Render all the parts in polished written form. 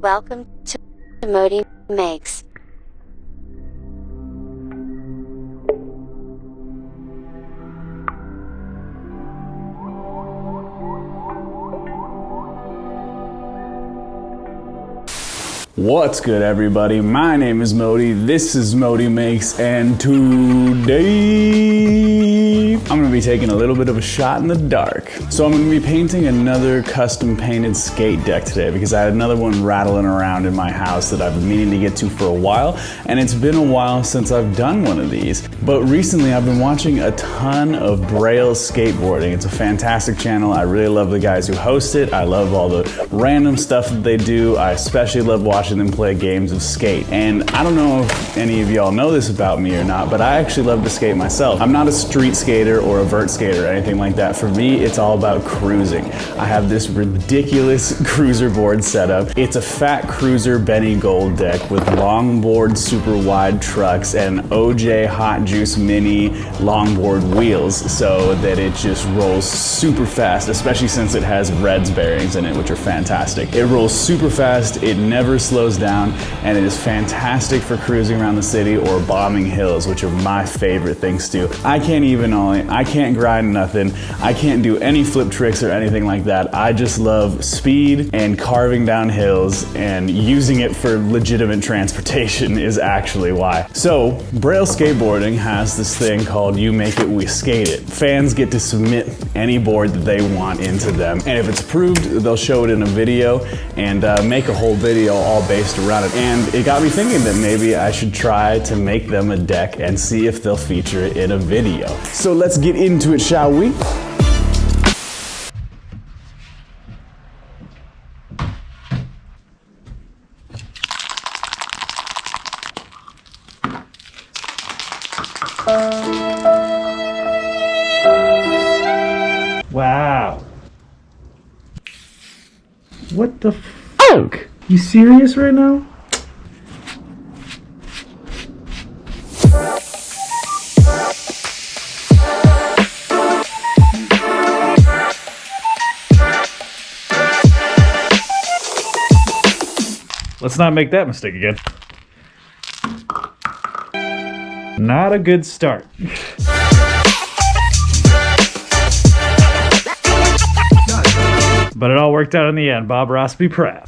Welcome to ModiMakes. What's good, everybody? My name is Modi, this is ModiMakes, and today I'm going to be taking a little bit of a shot in the dark. So I'm going to be painting another custom painted skate deck today because I had another one rattling around in my house that I've been meaning to get to for a while, and it's been a while since I've done one of these. But recently I've been watching a ton of Braille Skateboarding. It's a fantastic channel. I really love the guys who host it. I love all the random stuff that they do. I especially love watching them play games of skate. And I don't know if any of y'all know this about me or not, but I actually love to skate myself. I'm not a street skater or a vert skater or anything like that. For me, it's all about cruising. I have this ridiculous cruiser board setup. It's a fat cruiser Benny Gold deck with longboard super wide trucks and OJ Hot Juice mini longboard wheels so that it just rolls super fast, especially since it has Reds bearings in it, which are fantastic. It rolls super fast, it never slows down, and it is fantastic for cruising around the city or bombing hills, which are my favorite things to do. I can't grind nothing. I can't do any flip tricks or anything like that. I just love speed and carving down hills, and using it for legitimate transportation is actually why. So Braille Skateboarding has this thing called You Make It, We Skate It. Fans get to submit any board that they want into them, and if it's approved, they'll show it in a video and make a whole video all based around it. And it got me thinking that maybe I should try to make them a deck and see if they'll feature it in a video. So let's get into it, shall we? Wow. What the fuck? You serious right now? Let's not make that mistake again. Not a good start. But it all worked out in the end. Bob Ross be proud.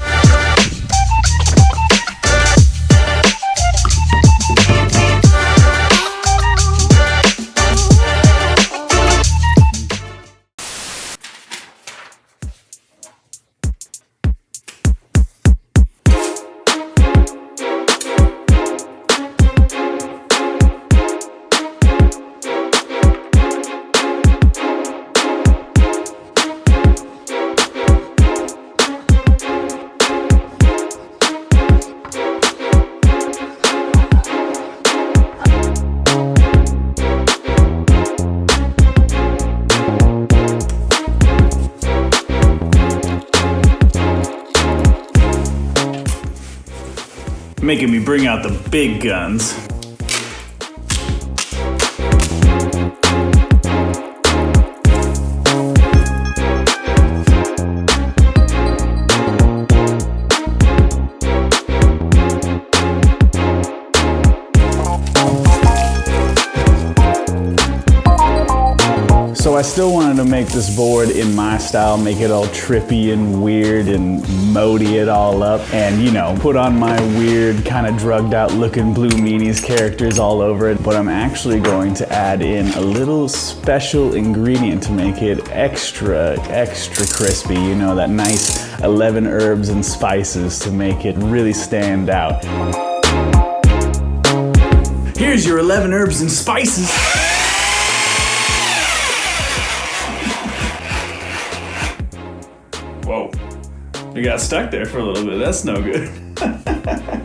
Making me bring out the big guns. So I still wanted to make this board in my style, make it all trippy and weird and modi it all up, and you know, put on my weird kind of drugged out looking Blue Meanies characters all over it. But I'm actually going to add in a little special ingredient to make it extra crispy. You know, that nice 11 herbs and spices to make it really stand out. Here's your 11 herbs and spices. Whoa, you got stuck there for a little bit. That's no good.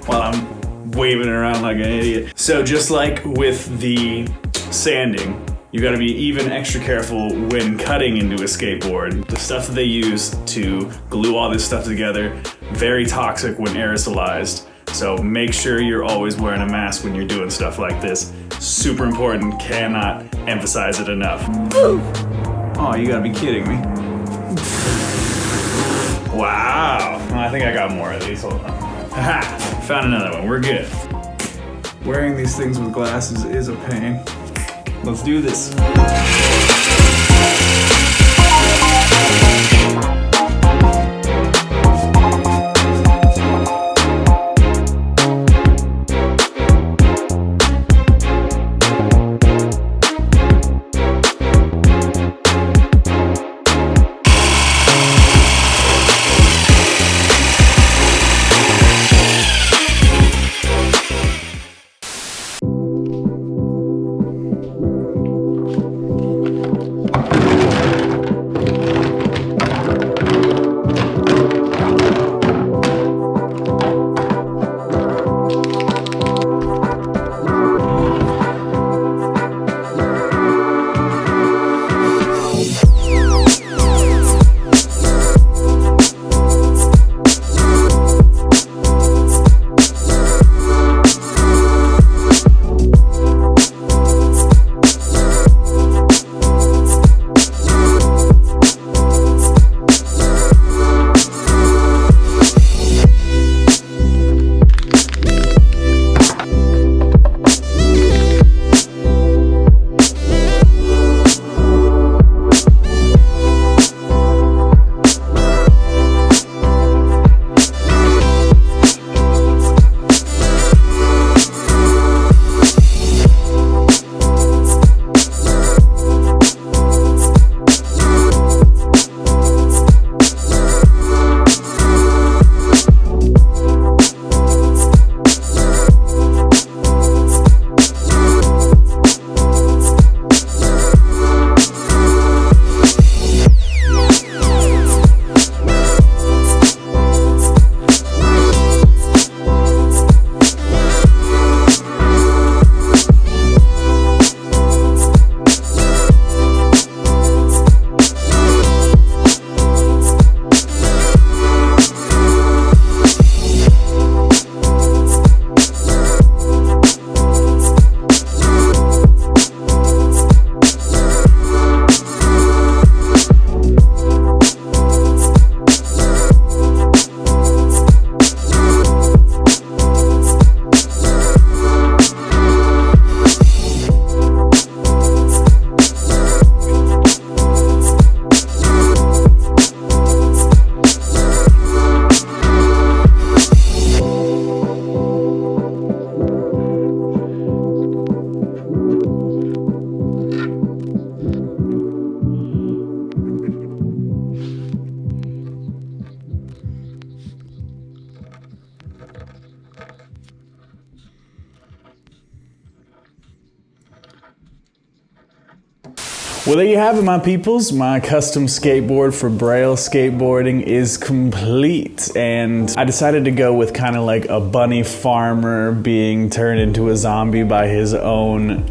While I'm waving it around like an idiot. So just like with the sanding, you gotta be even extra careful when cutting into a skateboard. The stuff that they use to glue all this stuff together, very toxic when aerosolized. So make sure you're always wearing a mask when you're doing stuff like this. Super important, cannot emphasize it enough. Oh, you gotta be kidding me. Wow, I think think I got more of these, hold on. Aha! Found another one, we're good. Wearing these things with glasses is a pain. Let's do this. Well, there you have it, my peoples. My custom skateboard for Braille Skateboarding is complete. And I decided to go with kind of like a bunny farmer being turned into a zombie by his own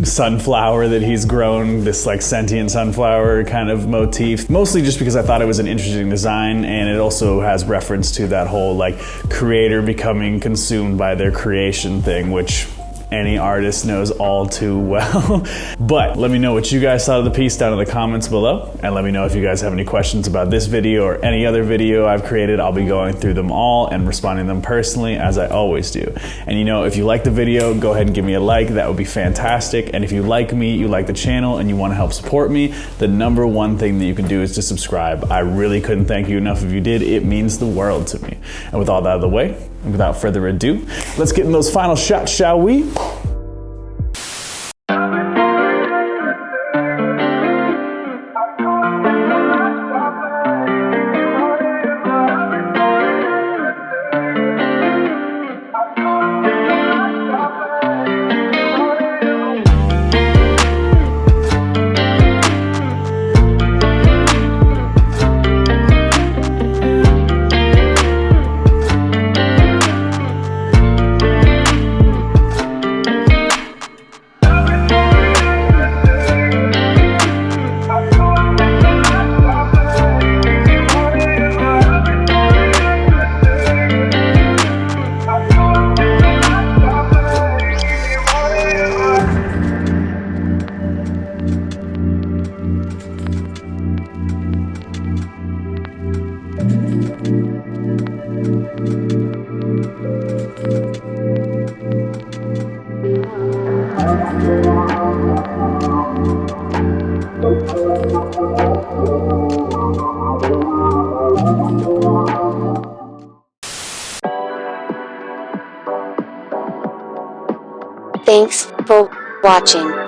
sunflower that he's grown, this like sentient sunflower kind of motif. Mostly just because I thought it was an interesting design, and it also has reference to that whole like creator becoming consumed by their creation thing, which any artist knows all too well. But let me know what you guys thought of the piece down in the comments below, and let me know if you guys have any questions about this video or any other video I've created. I'll be going through them all and responding to them personally, as I always do. And you know, if you like the video, go ahead and give me a like. That would be fantastic. And if you like me, you like the channel, and you want to help support me, the number one thing that you can do is to subscribe. I really couldn't thank you enough if you did. It means the world to me. And with all that out of the way, and without further ado, let's get in those final shots, shall we? Thanks for watching.